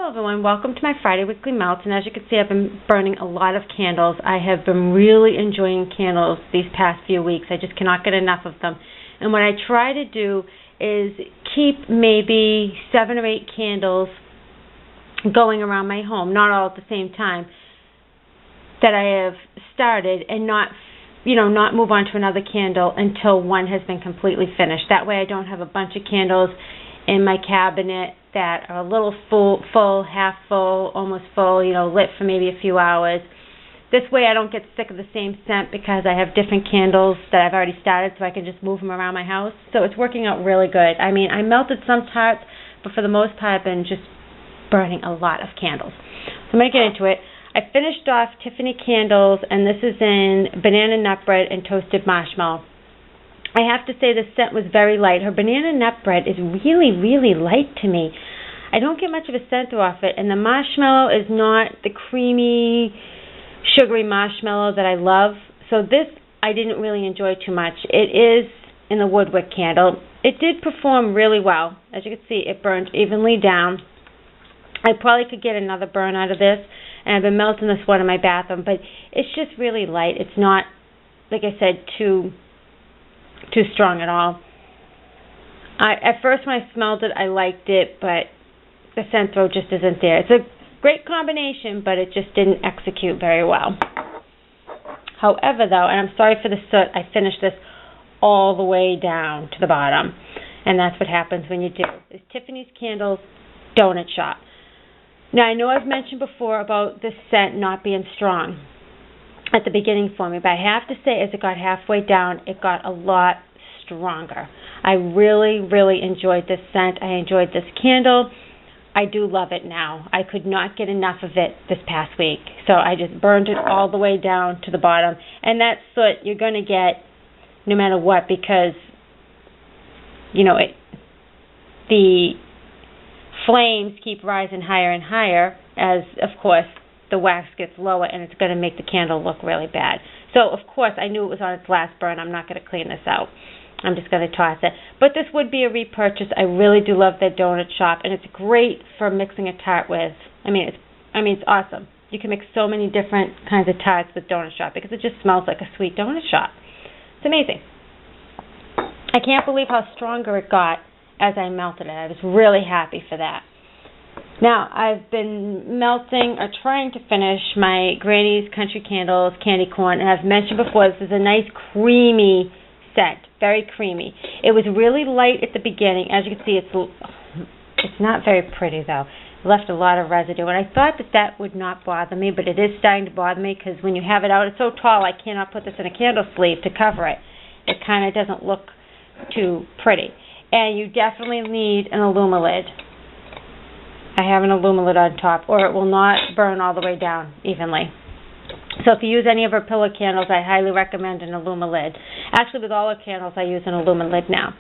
Hello everyone, welcome to my Friday Weekly Melts, and as you can see I've been burning a lot of candles. I have been really enjoying candles these past few weeks. I just cannot get enough of them. And what I try to do is keep maybe 7 or 8 candles going around my home, not all at the same time, that I have started, and not move on to another candle until one has been completely finished. That way I don't have a bunch of candles in my cabinet that are a little full, half full, almost full, lit for maybe a few hours. This way I don't get sick of the same scent because I have different candles that I've already started, so I can just move them around my house. So it's working out really good. I mean, I melted some tarts, but for the most part I've been just burning a lot of candles. So I'm going to get into it. I finished off Tiffany Candles, and this is in banana nut bread and toasted marshmallow. I have to say the scent was very light. Her banana nut bread is really, really light to me. I don't get much of a scent off it, and the marshmallow is not the creamy, sugary marshmallow that I love. So this I didn't really enjoy too much. It is in the woodwick candle. It did perform really well. As you can see, it burned evenly down. I probably could get another burn out of this, and I've been melting this one in my bathroom, but it's just really light. It's not, like I said, too strong at all. At first when I smelled it, I liked it, but the scent throw just isn't there. It's a great combination, but it just didn't execute very well. However, though, and I'm sorry for the soot, I finished this all the way down to the bottom, and that's what happens when you do. It's Tiffany's Candles Donut Shop. Now, I know I've mentioned before about this scent not being strong at the beginning for me, but I have to say as it got halfway down, it got a lot stronger. I really, really enjoyed this scent. I enjoyed this candle. I do love it now. I could not get enough of it this past week, so I just burned it all the way down to the bottom. And that soot you're going to get no matter what, because the flames keep rising higher and higher as, of course, the wax gets lower, and it's going to make the candle look really bad. So, of course, I knew it was on its last burn. I'm not going to clean this out. I'm just going to toss it. But this would be a repurchase. I really do love their donut shop, and it's great for mixing a tart with. It's awesome. You can mix so many different kinds of tarts with donut shop because it just smells like a sweet donut shop. It's amazing. I can't believe how stronger it got as I melted it. I was really happy for that. Now, I've been melting or trying to finish my Granny's Country Candles candy corn, and I've mentioned before this is a nice creamy scent, very creamy. It was really light at the beginning. As you can see, it's not very pretty though. It left a lot of residue, and I thought that would not bother me, but it is starting to bother me because when you have it out, it's so tall I cannot put this in a candle sleeve to cover it. It kind of doesn't look too pretty. And you definitely need an Lid. I have an Lid on top, or it will not burn all the way down evenly. So if you use any of her pillow candles, I highly recommend an Lid. Actually, with all her candles, I use an Lid now.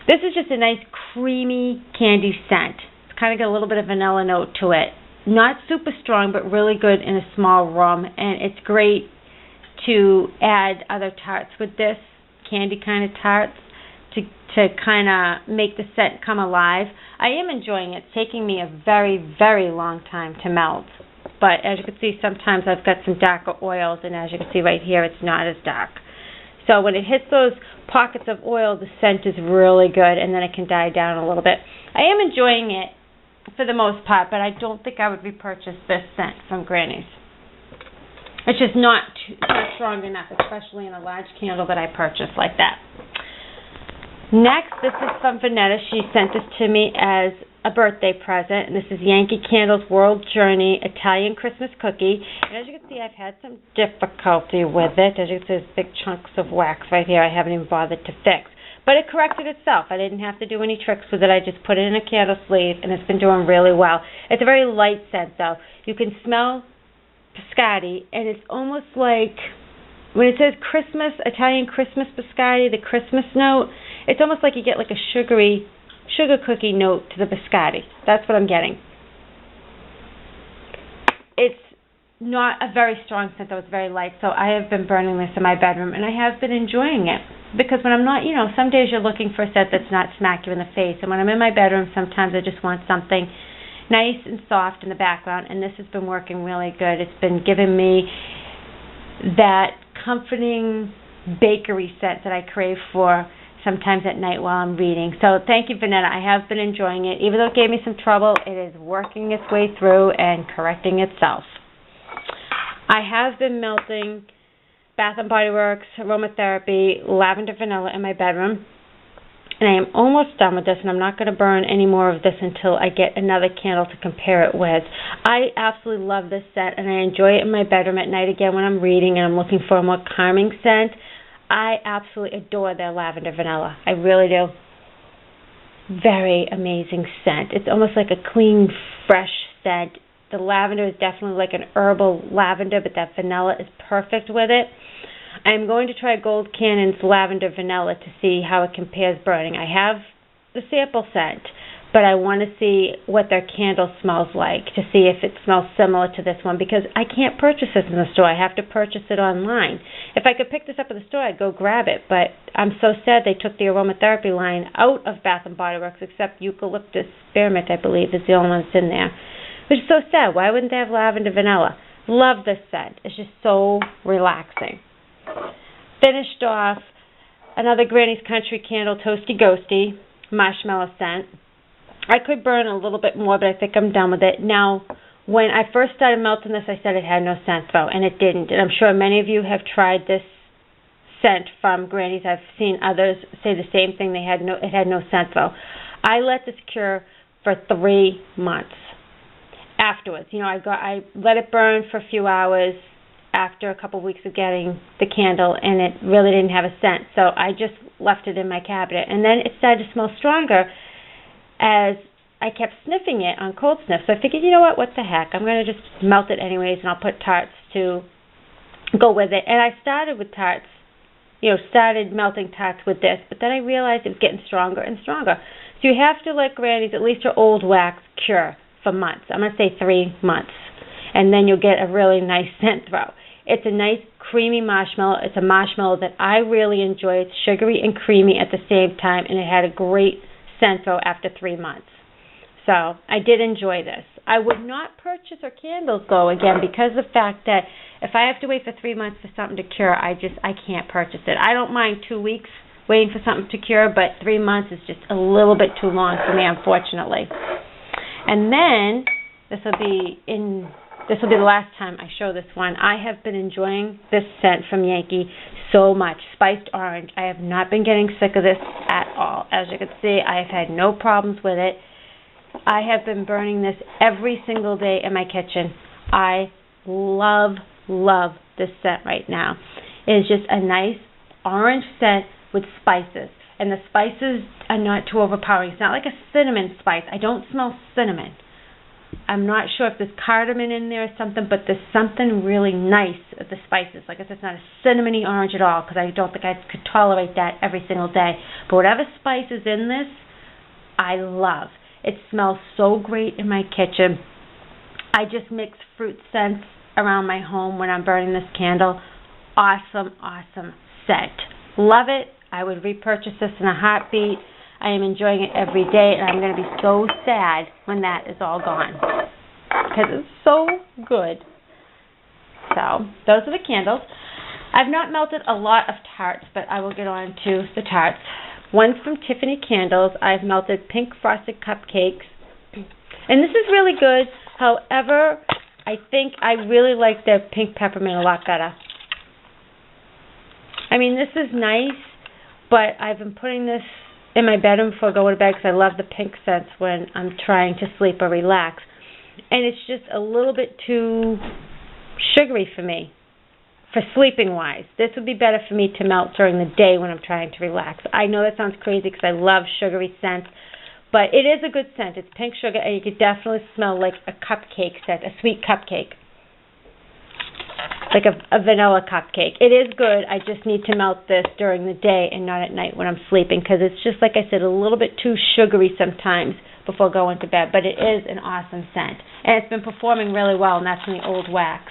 This is just a nice creamy candy scent. It's kind of got a little bit of vanilla note to it. Not super strong, but really good in a small room, and it's great to add other tarts with this, candy kind of tarts, to kind of make the scent come alive. I am enjoying it. It's taking me a very, very long time to melt. But as you can see, sometimes I've got some darker oils, and as you can see right here, it's not as dark. So when it hits those pockets of oil, the scent is really good, and then it can die down a little bit. I am enjoying it for the most part, but I don't think I would repurchase this scent from Granny's. It's just not strong enough, especially in a large candle that I purchased like that. Next, this is from Vanetta. She sent this to me as a birthday present, and this is Yankee Candles World Journey Italian Christmas Cookie. And as you can see, I've had some difficulty with it. As you can see, there's big chunks of wax right here I haven't even bothered to fix. But it corrected itself. I didn't have to do any tricks with it. I just put it in a candle sleeve, and it's been doing really well. It's a very light scent, though. You can smell biscotti, and it's almost like, when it says Christmas, Italian Christmas biscotti, the Christmas note, it's almost like you get like a sugar cookie note to the biscotti. That's what I'm getting. It's not a very strong scent, though. It's very light, so I have been burning this in my bedroom, and I have been enjoying it. Because when I'm not, some days you're looking for a scent that's not smack you in the face, and when I'm in my bedroom, sometimes I just want something nice and soft in the background, and this has been working really good. It's been giving me that comforting bakery scent that I crave for sometimes at night while I'm reading. So thank you, Vanetta. I have been enjoying it. Even though it gave me some trouble, it is working its way through and correcting itself. I have been melting Bath & Body Works Aromatherapy Lavender Vanilla in my bedroom. And I am almost done with this, and I'm not going to burn any more of this until I get another candle to compare it with. I absolutely love this scent, and I enjoy it in my bedroom at night again when I'm reading and I'm looking for a more calming scent. I absolutely adore their Lavender Vanilla. I really do. Very amazing scent. It's almost like a clean, fresh scent. The lavender is definitely like an herbal lavender, but that vanilla is perfect with it. I'm going to try Gold Cannon's Lavender Vanilla to see how it compares burning. I have the sample scent, but I want to see what their candle smells like to see if it smells similar to this one, because I can't purchase this in the store. I have to purchase it online. If I could pick this up at the store, I'd go grab it, but I'm so sad they took the aromatherapy line out of Bath & Body Works, except Eucalyptus Spearmint, I believe, is the only one that's in there, which is so sad. Why wouldn't they have Lavender Vanilla? Love this scent. It's just so relaxing. Finished off another Granny's Country candle, Toasty Ghosty, marshmallow scent. I could burn a little bit more, but I think I'm done with it. Now, when I first started melting this, I said it had no scent, though, and it didn't. And I'm sure many of you have tried this scent from Granny's. I've seen others say the same thing. It had no scent, though. I let this cure for 3 months. Afterwards, I let it burn for a few hours after a couple weeks of getting the candle, and it really didn't have a scent. So I just left it in my cabinet, and then it started to smell stronger as I kept sniffing it on cold sniff. So I figured, what the heck? I'm going to just melt it anyways, and I'll put tarts to go with it. And I started with tarts, started melting tarts with this, but then I realized it was getting stronger and stronger. So you have to let Granny's, at least her old wax, cure for months. I'm going to say 3 months. And then you'll get a really nice scent throw. It's a nice creamy marshmallow. It's a marshmallow that I really enjoy. It's sugary and creamy at the same time, and it had a great scent throw after 3 months. So I did enjoy this. I would not purchase her candles, though, again, because of the fact that if I have to wait for 3 months for something to cure, I can't purchase it. I don't mind 2 weeks waiting for something to cure, but 3 months is just a little bit too long for me, unfortunately. And then this will be the last time I show this one. I have been enjoying this scent from Yankee so much. Spiced Orange. I have not been getting sick of this at all. As you can see, I have had no problems with it. I have been burning this every single day in my kitchen. I love this scent right now. It is just a nice orange scent with spices. And the spices are not too overpowering. It's not like a cinnamon spice. I don't smell cinnamon. I'm not sure if there's cardamom in there or something, but there's something really nice with the spices. Like I said, it's not a cinnamony orange at all, because I don't think I could tolerate that every single day. But whatever spice is in this, I love. It smells so great in my kitchen. I just mix fruit scents around my home when I'm burning this candle. Awesome scent. Love it. I would repurchase this in a heartbeat. I am enjoying it every day, and I'm going to be so sad when that is all gone, because it's so good. So those are the candles. I've not melted a lot of tarts, but I will get on to the tarts. One's from Tiffany Candles. I've melted pink frosted cupcakes, and this is really good. However, I think I really like the pink peppermint a lot better. I mean, this is nice, but I've been putting this in my bedroom before going to bed because I love the pink scents when I'm trying to sleep or relax. And it's just a little bit too sugary for me, for sleeping-wise. This would be better for me to melt during the day when I'm trying to relax. I know that sounds crazy because I love sugary scents, but it is a good scent. It's pink sugar, and you could definitely smell like a cupcake scent, a sweet cupcake. Like a vanilla cupcake. It is good. I just need to melt this during the day and not at night when I'm sleeping, because it's just, like I said, a little bit too sugary sometimes before going to bed. But it is an awesome scent. And it's been performing really well, and that's from the old wax.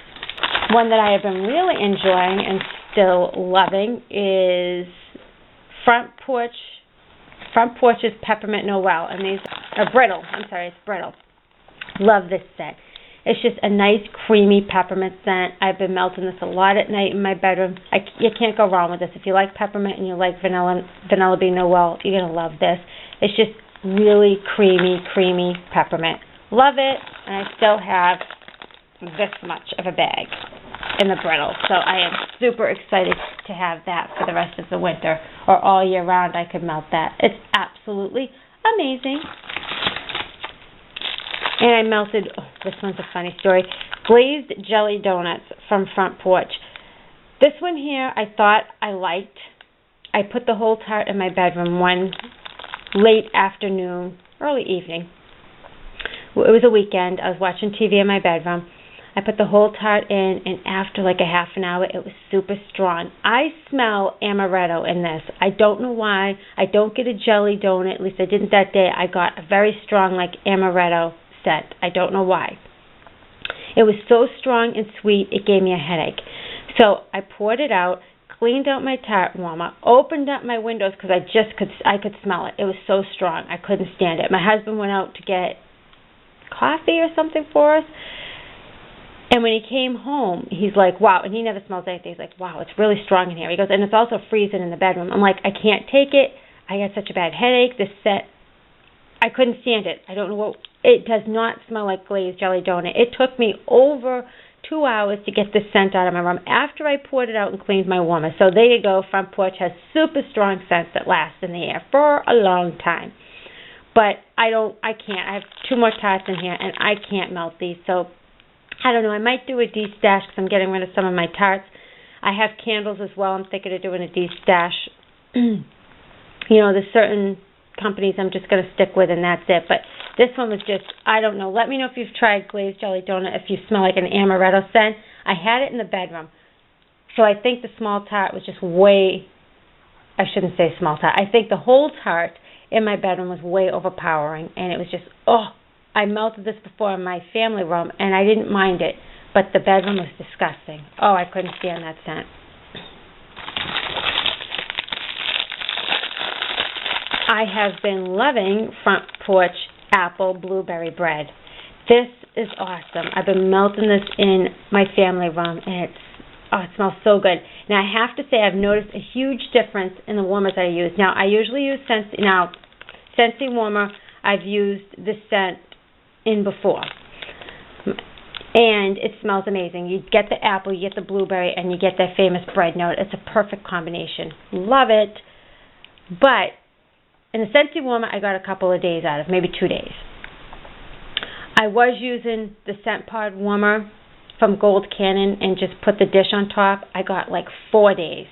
One that I have been really enjoying and still loving is Front Porch's Peppermint Noel. And these are brittle. I'm sorry, it's brittle. Love this scent. It's just a nice creamy peppermint scent. I've been melting this a lot at night in my bedroom. You can't go wrong with this. If you like peppermint and you like vanilla bean Noel, you're going to love this. It's just really creamy peppermint. Love it. And I still have this much of a bag in the brittle. So I am super excited to have that for the rest of the winter, or all year round I could melt that. It's absolutely amazing. And I melted, this one's a funny story, glazed jelly donuts from Front Porch. This one here I thought I liked. I put the whole tart in my bedroom one late afternoon, early evening. It was a weekend. I was watching TV in my bedroom. I put the whole tart in, and after like a half an hour, it was super strong. I smell amaretto in this. I don't know why. I don't get a jelly donut. At least I didn't that day. I got a very strong like amaretto scent. I don't know why. It was so strong and sweet, it gave me a headache. So I poured it out, cleaned out my tart warmer, opened up my windows because I could smell it. It was so strong. I couldn't stand it. My husband went out to get coffee or something for us. And when he came home, he's like, wow, and he never smells anything. He's like, wow, it's really strong in here. He goes, and it's also freezing in the bedroom. I'm like, I can't take it. I got such a bad headache. This scent, I couldn't stand it. I don't know what, it does not smell like glazed jelly donut. It took me over 2 hours to get this scent out of my room after I poured it out and cleaned my warmer. So there you go. Front Porch has super strong scents that last in the air for a long time. But I can't. I have 2 more tarts in here, and I can't melt these. So I don't know. I might do a de-stash because I'm getting rid of some of my tarts. I have candles as well. I'm thinking of doing a de-stash. There's certain companies I'm just going to stick with, and that's it. But this one was just, I don't know. Let me know if you've tried glazed jelly donut, if you smell like an amaretto scent. I had it in the bedroom. So I think the small tart was just I shouldn't say small tart. I think the whole tart in my bedroom was way overpowering, and it was just, I melted this before in my family room, and I didn't mind it, but the bedroom was disgusting. I couldn't stand that scent. I have been loving Front Porch apple blueberry bread. This is awesome. I've been melting this in my family room, and it smells so good. Now, I have to say I've noticed a huge difference in the warmers I use. Now, I usually use Scentsy warmer. I've used this scent in before, and it smells amazing. You get the apple, you get the blueberry, and you get that famous bread note. It's a perfect combination. Love it. But in the Scentsy warmer, I got a couple of days out of, maybe 2 days. I was using the Scent Pod warmer from Gold Cannon and just put the dish on top. I got like 4 days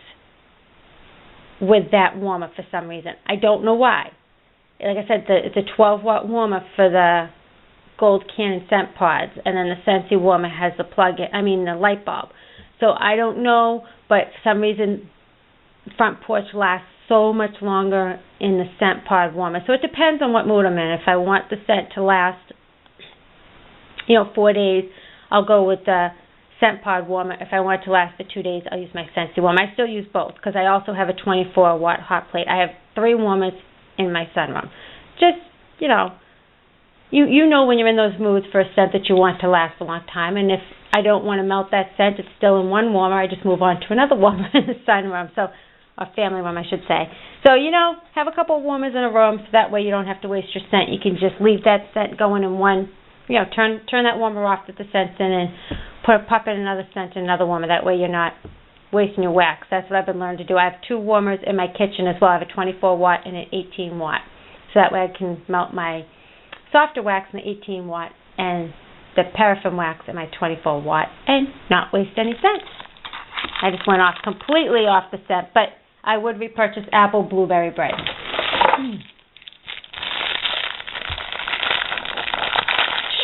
with that warmer for some reason. I don't know why. Like I said, it's a 12-watt warmer for the Gold Cannon Scent Pods, and then the Scentsy warmer has the light bulb. So I don't know, but for some reason Front Porch lasts so much longer in the Scent Pod warmer. So it depends on what mood I'm in. If I want the scent to last, 4 days, I'll go with the Scent Pod warmer. If I want it to last for 2 days, I'll use my Scentsy warmer. I still use both because I also have a 24-watt hot plate. I have 3 warmers in my sunroom. Just, you know when you're in those moods for a scent that you want to last a long time. And if I don't want to melt that scent, it's still in one warmer, I just move on to another warmer in the sunroom. So, or family room, I should say. So, have a couple of warmers in a room so that way you don't have to waste your scent. You can just leave that scent going in one, turn that warmer off that the scent's in and pop in another scent in another warmer. That way you're not wasting your wax. That's what I've been learning to do. I have 2 warmers in my kitchen as well. I have a 24-watt and an 18-watt. So that way I can melt my softer wax in the 18-watt and the paraffin wax in my 24-watt and not waste any scent. I just went completely off the scent, but I would repurchase apple blueberry bread.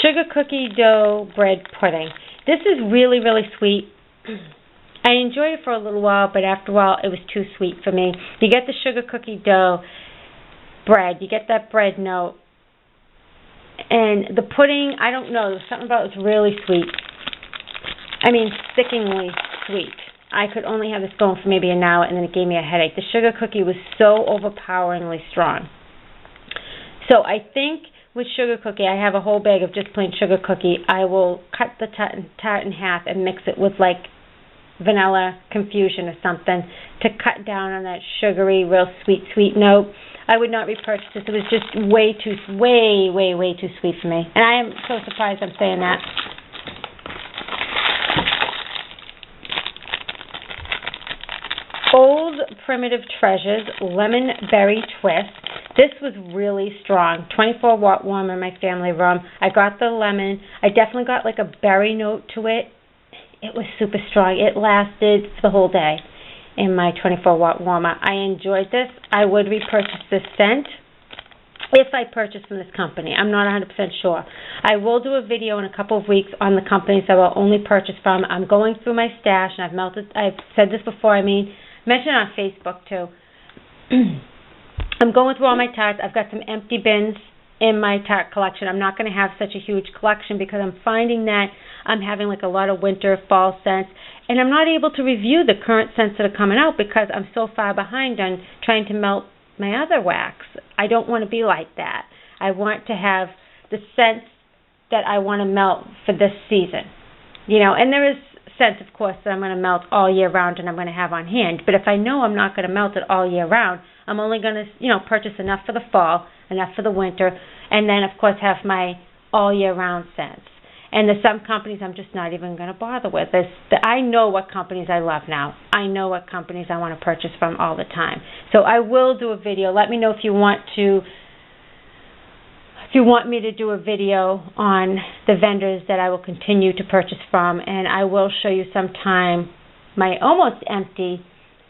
Sugar cookie dough bread pudding. This is really, really sweet. I enjoyed it for a little while, but after a while it was too sweet for me. You get the sugar cookie dough bread. You get that bread note. And the pudding, I don't know. There's something about it's really sweet. Stickingly sweet. I could only have this going for maybe an hour, and then it gave me a headache. The sugar cookie was so overpoweringly strong. So I think with sugar cookie, I have a whole bag of just plain sugar cookie. I will cut the tart in half and mix it with like vanilla confusion or something to cut down on that sugary, real sweet note. I would not repurchase this. It was just way too sweet for me. And I am so surprised I'm saying that. Old Primitive Treasures Lemon Berry Twist. This was really strong. 24-watt warmer in my family room. I got the lemon. I definitely got like a berry note to it. It was super strong. It lasted the whole day in my 24-watt warmer. I enjoyed this. I would repurchase this scent if I purchased from this company. I'm not 100% sure. I will do a video in a couple of weeks on the companies I will only purchase from. I'm going through my stash, and I've said this before, mentioned it on Facebook too. I'm going through all my tarts. I've got some empty bins in my tart collection. I'm not going to have such a huge collection because I'm finding that I'm having like a lot of winter, fall scents, and I'm not able to review the current scents that are coming out because I'm so far behind on trying to melt my other wax. I don't want to be like that. I want to have the scents that I want to melt for this season. And there is scents, of course, that I'm going to melt all year round and I'm going to have on hand. But if I know I'm not going to melt it all year round, I'm only going to, purchase enough for the fall, enough for the winter, and then, of course, have my all year round scents. And there's some companies I'm just not even going to bother with. I know what companies I love now. I know what companies I want to purchase from all the time. So I will do a video. Let me know if you want me to do a video on the vendors that I will continue to purchase from, and I will show you sometime my almost empty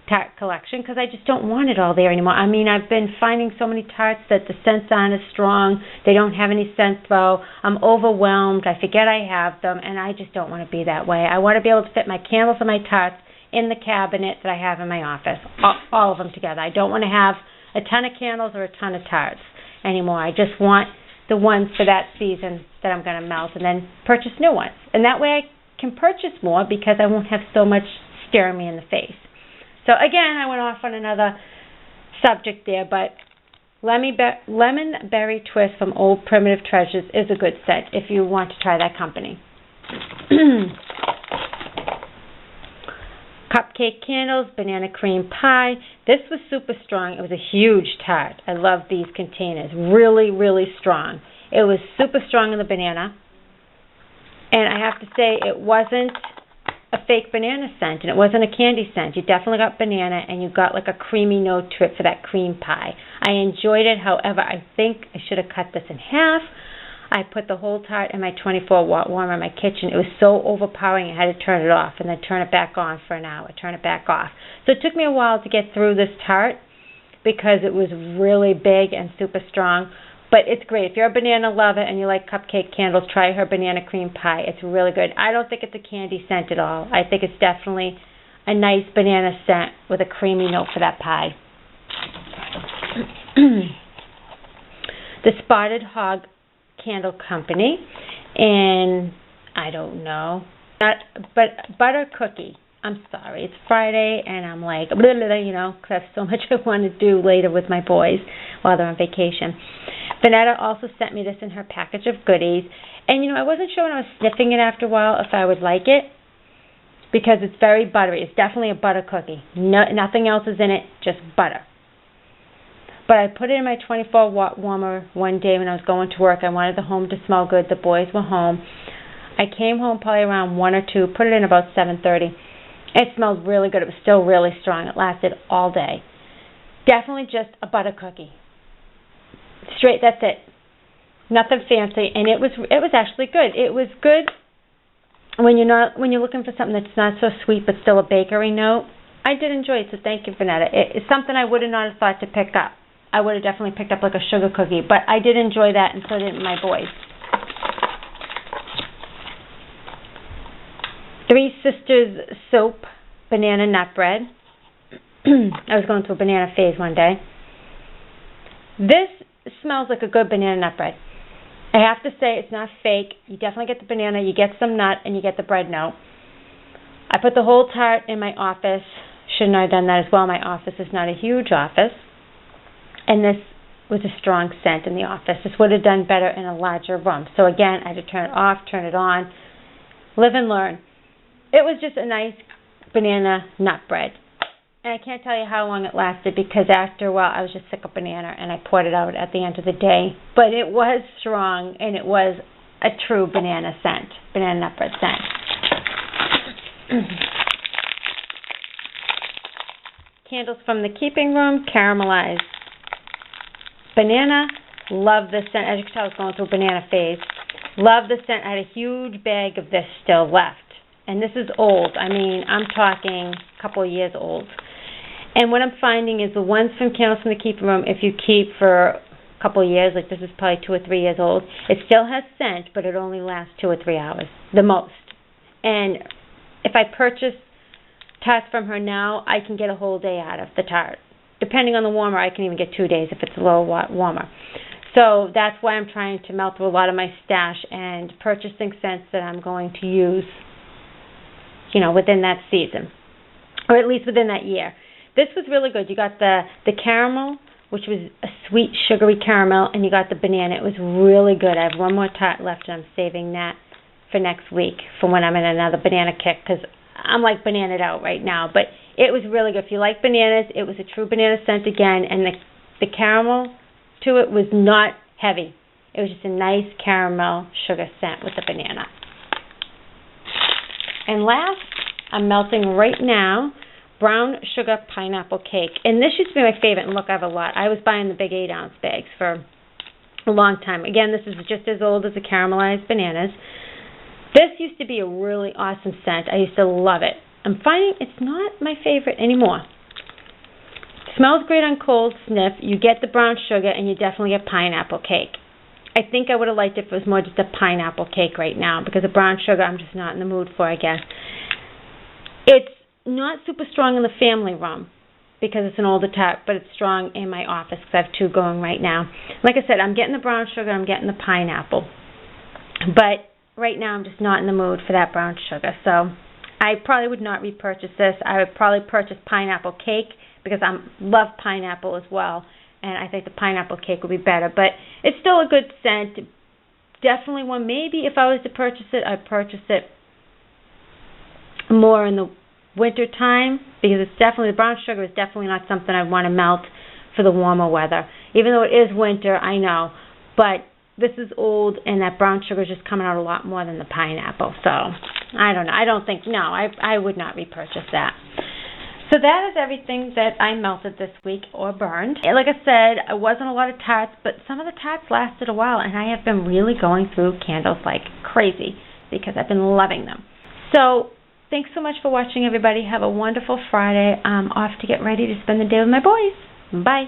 tart collection because I just don't want it all there anymore. I've been finding so many tarts that the scents aren't as strong. They don't have any scent though. I'm overwhelmed. I forget I have them, and I just don't want to be that way. I want to be able to fit my candles and my tarts in the cabinet that I have in my office, all of them together. I don't want to have a ton of candles or a ton of tarts anymore. I just want the ones for that season that I'm going to melt and then purchase new ones. And that way I can purchase more because I won't have so much staring me in the face. So again, I went off on another subject there, but Lemon Berry Twist from Old Primitive Treasures is a good scent if you want to try that company. Cupcake Candles, Banana Cream Pie. This was super strong. It was a huge tart. I love these containers. Really, really strong. It was super strong in the banana. And I have to say, it wasn't a fake banana scent, and it wasn't a candy scent. You definitely got banana, and you got like a creamy note to it for that cream pie. I enjoyed it. However, I think I should have cut this in half. I put the whole tart in my 24-watt warmer in my kitchen. It was so overpowering I had to turn it off and then turn it back on for an hour, turn it back off. So it took me a while to get through this tart because it was really big and super strong. But it's great. If you're a banana lover and you like Cupcake Candles, try her banana cream pie. It's really good. I don't think it's a candy scent at all. I think it's definitely a nice banana scent with a creamy note for that pie. The Spotted Hog Candle Company, and I don't know, but butter cookie. I'm sorry, it's Friday, and I'm like, blah, blah, blah, because I have so much I want to do later with my boys while they're on vacation. Vanetta also sent me this in her package of goodies, and I wasn't sure when I was sniffing it after a while if I would like it, because it's very buttery. It's definitely a butter cookie. Nothing else is in it, just butter. But I put it in my 24-watt warmer one day when I was going to work. I wanted the home to smell good. The boys were home. I came home probably around 1 or 2, put it in about 7:30. It smelled really good. It was still really strong. It lasted all day. Definitely just a butter cookie. Straight, that's it. Nothing fancy. And it was actually good. It was good when you're looking for something that's not so sweet but still a bakery note. I did enjoy it, so thank you, Vanetta. It's something I would have not thought to pick up. I would have definitely picked up like a sugar cookie, but I did enjoy that, and so did my boys. Three Sisters Soap Banana Nut Bread. I was going through a banana phase one day. This smells like a good banana nut bread. I have to say it's not fake. You definitely get the banana, you get some nut, and you get the bread note. I put the whole tart in my office. Shouldn't I have done that as well? My office is not a huge office. And this was a strong scent in the office. This would have done better in a larger room. So again, I had to turn it off, turn it on, live and learn. It was just a nice banana nut bread. And I can't tell you how long it lasted because after a while I was just sick of banana and I poured it out at the end of the day. But it was strong and it was a true banana scent, banana nut bread scent. Candles from the keeping room, caramelized. Banana, love this scent. As you can tell, I was going through a banana phase. Love the scent. I had a huge bag of this still left. And this is old. I mean, I'm talking a couple of years old. And what I'm finding is the ones from Candles from the Keeping Room, if you keep for a couple of years, like this is probably 2 or 3 years old, it still has scent, but it only lasts 2 or 3 hours, the most. And if I purchase tarts from her now, I can get a whole day out of the tart. Depending on the warmer, I can even get 2 days if it's a little warmer. So that's why I'm trying to melt through a lot of my stash and purchasing scents that I'm going to use, within that season, or at least within that year. This was really good. You got the caramel, which was a sweet, sugary caramel, and you got the banana. It was really good. I have one more tart left, and I'm saving that for next week for when I'm in another banana kick, because I'm like bananaed out right now. But it was really good. If you like bananas, it was a true banana scent again, and the caramel to it was not heavy. It was just a nice caramel sugar scent with the banana. And last, I'm melting right now brown sugar pineapple cake. And this used to be my favorite, and look, I have a lot. I was buying the big 8-ounce bags for a long time. Again, this is just as old as the caramelized bananas. This used to be a really awesome scent. I used to love it. I'm finding it's not my favorite anymore. It smells great on cold sniff. You get the brown sugar, and you definitely get pineapple cake. I think I would have liked it if it was more just a pineapple cake right now, because the brown sugar I'm just not in the mood for, I guess. It's not super strong in the family room because it's an older tart, but it's strong in my office because I have 2 going right now. Like I said, I'm getting the brown sugar, I'm getting the pineapple. But right now I'm just not in the mood for that brown sugar. So I probably would not repurchase this. I would probably purchase pineapple cake because I love pineapple as well. And I think the pineapple cake would be better. But it's still a good scent. Definitely one. Maybe if I was to purchase it, I'd purchase it more in the winter time, because it's definitely, the brown sugar is definitely not something I'd want to melt for the warmer weather. Even though it is winter, I know. But this is old, and that brown sugar is just coming out a lot more than the pineapple. So, I don't know. I would not repurchase that. So that is everything that I melted this week or burned. And like I said, it wasn't a lot of tarts, but some of the tarts lasted a while, and I have been really going through candles like crazy because I've been loving them. So thanks so much for watching, everybody. Have a wonderful Friday. I'm off to get ready to spend the day with my boys. Bye.